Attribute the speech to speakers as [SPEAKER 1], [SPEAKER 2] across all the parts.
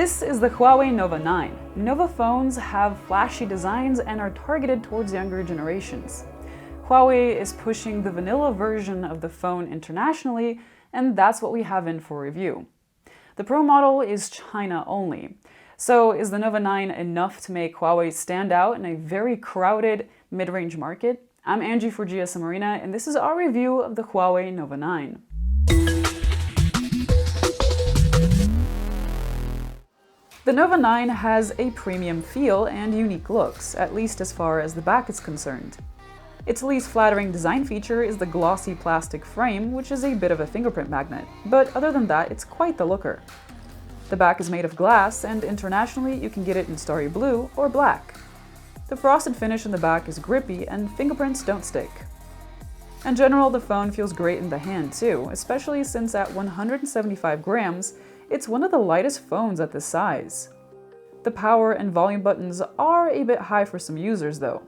[SPEAKER 1] This is the Huawei Nova 9. Nova phones have flashy designs and are targeted towards younger generations. Huawei is pushing the vanilla version of the phone internationally, and that's what we have in for review. The Pro model is China only. So is the Nova 9 enough to make Huawei stand out in a very crowded mid-range market? I'm Angie for GSM Arena, and this is our review of the Huawei Nova 9. The Nova 9 has a premium feel and unique looks, at least as far as the back is concerned. Its least flattering design feature is the glossy plastic frame, which is a bit of a fingerprint magnet, but other than that, it's quite the looker. The back is made of glass, and internationally you can get it in starry blue or black. The frosted finish in the back is grippy, and fingerprints don't stick. In general, the phone feels great in the hand too, especially since at 175 grams, it's one of the lightest phones at this size. The power and volume buttons are a bit high for some users though.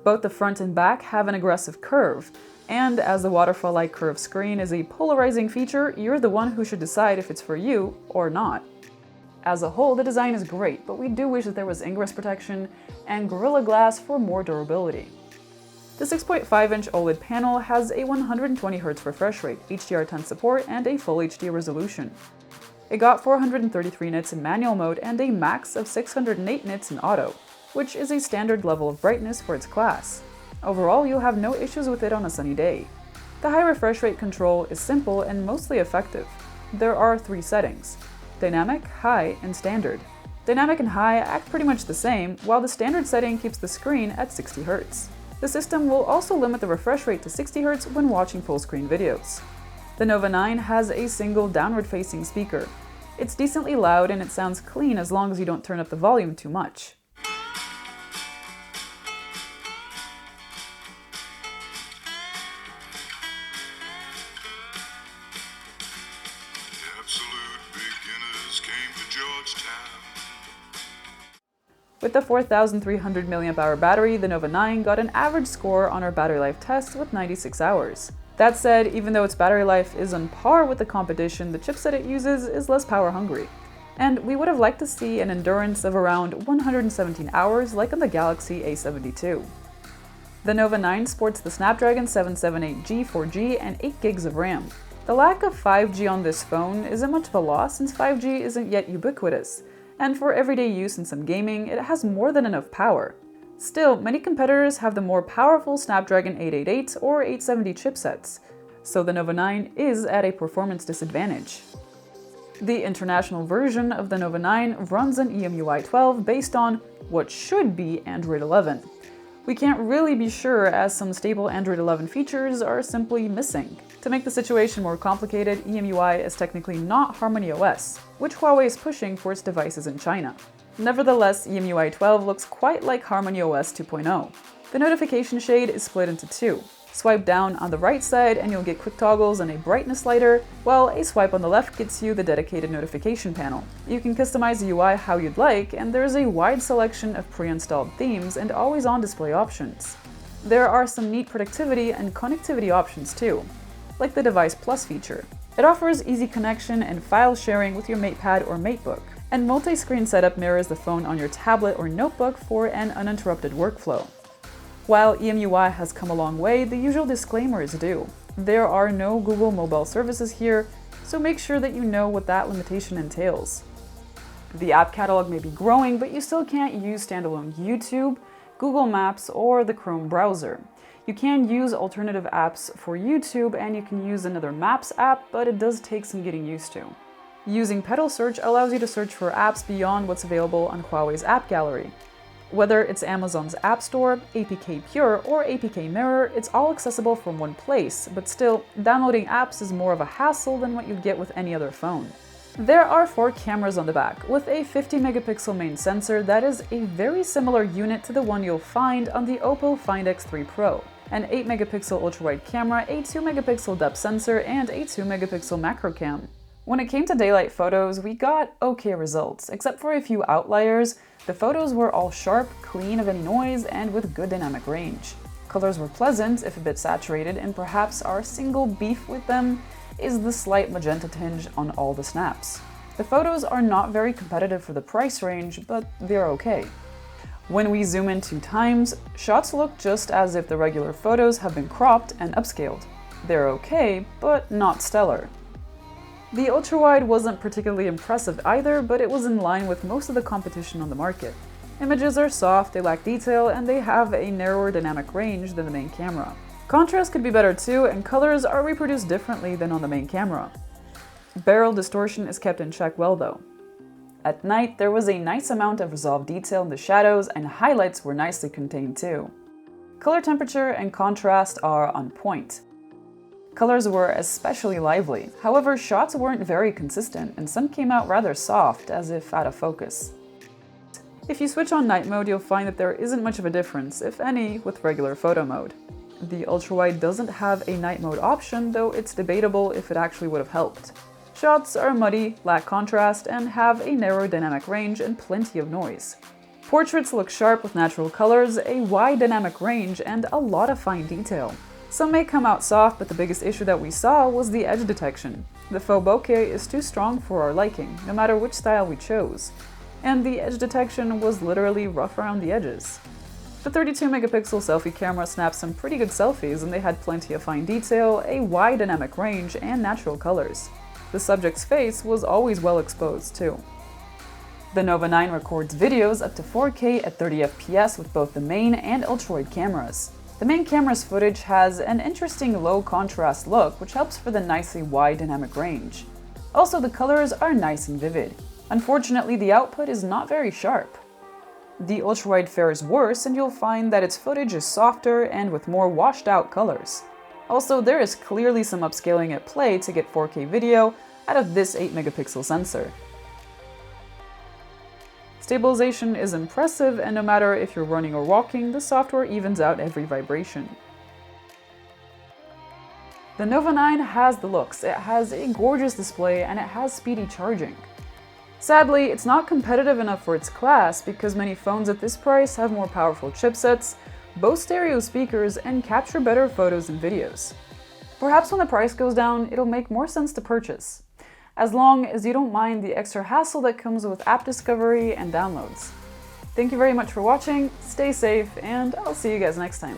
[SPEAKER 1] Both the front and back have an aggressive curve, and as the waterfall-like curved screen is a polarizing feature, you're the one who should decide if it's for you or not. As a whole, the design is great, but we do wish that there was ingress protection and Gorilla Glass for more durability. The 6.5-inch OLED panel has a 120Hz refresh rate, HDR10 support, and a Full HD resolution. It got 433 nits in manual mode and a max of 608 nits in auto, which is a standard level of brightness for its class. Overall, you'll have no issues with it on a sunny day. The high refresh rate control is simple and mostly effective. There are 3 settings: Dynamic, High, and Standard. Dynamic and High act pretty much the same, while the standard setting keeps the screen at 60 Hz. The system will also limit the refresh rate to 60 Hz when watching full-screen videos. The Nova 9 has a single downward-facing speaker. It's decently loud and it sounds clean as long as you don't turn up the volume too much. With the 4,300 mAh battery, the Nova 9 got an average score on our battery life test with 96 hours. That said, even though its battery life is on par with the competition, the chipset it uses is less power hungry. And we would have liked to see an endurance of around 117 hours like on the Galaxy A72. The Nova 9 sports the Snapdragon 778G 4G and 8 GB of RAM. The lack of 5G on this phone isn't much of a loss since 5G isn't yet ubiquitous. And for everyday use and some gaming, it has more than enough power. Still, many competitors have the more powerful Snapdragon 888 or 870 chipsets, so the Nova 9 is at a performance disadvantage. The international version of the Nova 9 runs an EMUI 12 based on what should be Android 11. We can't really be sure as some stable Android 11 features are simply missing. To make the situation more complicated, EMUI is technically not HarmonyOS, which Huawei is pushing for its devices in China. Nevertheless, EMUI 12 looks quite like HarmonyOS 2.0. The notification shade is split into 2. Swipe down on the right side and you'll get quick toggles and a brightness slider, while a swipe on the left gets you the dedicated notification panel. You can customize the UI how you'd like, and there's a wide selection of pre-installed themes and always-on display options. There are some neat productivity and connectivity options too, like the Device Plus feature. It offers easy connection and file sharing with your MatePad or MateBook, and multi-screen setup mirrors the phone on your tablet or notebook for an uninterrupted workflow. While EMUI has come a long way, the usual disclaimers do. There are no Google mobile services here, so make sure that you know what that limitation entails. The app catalog may be growing, but you still can't use standalone YouTube, Google Maps, or the Chrome browser. You can use alternative apps for YouTube, and you can use another Maps app, but it does take some getting used to. Using Pedal Search allows you to search for apps beyond what's available on Huawei's app gallery. Whether it's Amazon's App Store, APK Pure, or APK Mirror, it's all accessible from one place, but still, downloading apps is more of a hassle than what you'd get with any other phone. There are 4 cameras on the back, with a 50-megapixel main sensor that is a very similar unit to the one you'll find on the Oppo Find X3 Pro, an 8-megapixel ultra-wide camera, a 2-megapixel depth sensor, and a 2-megapixel macro cam. When it came to daylight photos, we got okay results, except for a few outliers. The photos were all sharp, clean of any noise, and with good dynamic range. Colors were pleasant, if a bit saturated, and perhaps our single beef with them is the slight magenta tinge on all the snaps. The photos are not very competitive for the price range, but they're okay. When we zoom in 2 times, shots look just as if the regular photos have been cropped and upscaled. They're okay, but not stellar. The ultra-wide wasn't particularly impressive either, but it was in line with most of the competition on the market. Images are soft, they lack detail, and they have a narrower dynamic range than the main camera. Contrast could be better too, and colors are reproduced differently than on the main camera. Barrel distortion is kept in check well though. At night, there was a nice amount of resolved detail in the shadows, and highlights were nicely contained too. Color temperature and contrast are on point. Colors were especially lively, however shots weren't very consistent and some came out rather soft, as if out of focus. If you switch on night mode, you'll find that there isn't much of a difference, if any, with regular photo mode. The ultra-wide doesn't have a night mode option, though it's debatable if it actually would have helped. Shots are muddy, lack contrast, and have a narrow dynamic range and plenty of noise. Portraits look sharp with natural colors, a wide dynamic range, and a lot of fine detail. Some may come out soft, but the biggest issue that we saw was the edge detection. The faux bokeh is too strong for our liking, no matter which style we chose, and the edge detection was literally rough around the edges. The 32-megapixel selfie camera snapped some pretty good selfies, and they had plenty of fine detail, a wide dynamic range, and natural colors. The subject's face was always well exposed too. The Nova 9 records videos up to 4K at 30 FPS with both the main and ultra-wide cameras. The main camera's footage has an interesting low contrast look, which helps for the nicely wide dynamic range. Also, the colors are nice and vivid. Unfortunately, the output is not very sharp. The ultra-wide fares worse, and you'll find that its footage is softer and with more washed out colors. Also, there is clearly some upscaling at play to get 4K video out of this 8-megapixel sensor. Stabilization is impressive, and no matter if you're running or walking, the software evens out every vibration. The Nova 9 has the looks, it has a gorgeous display, and it has speedy charging. Sadly, it's not competitive enough for its class because many phones at this price have more powerful chipsets, boast stereo speakers, and capture better photos and videos. Perhaps when the price goes down, it'll make more sense to purchase, as long as you don't mind the extra hassle that comes with app discovery and downloads. Thank you very much for watching, stay safe, and I'll see you guys next time.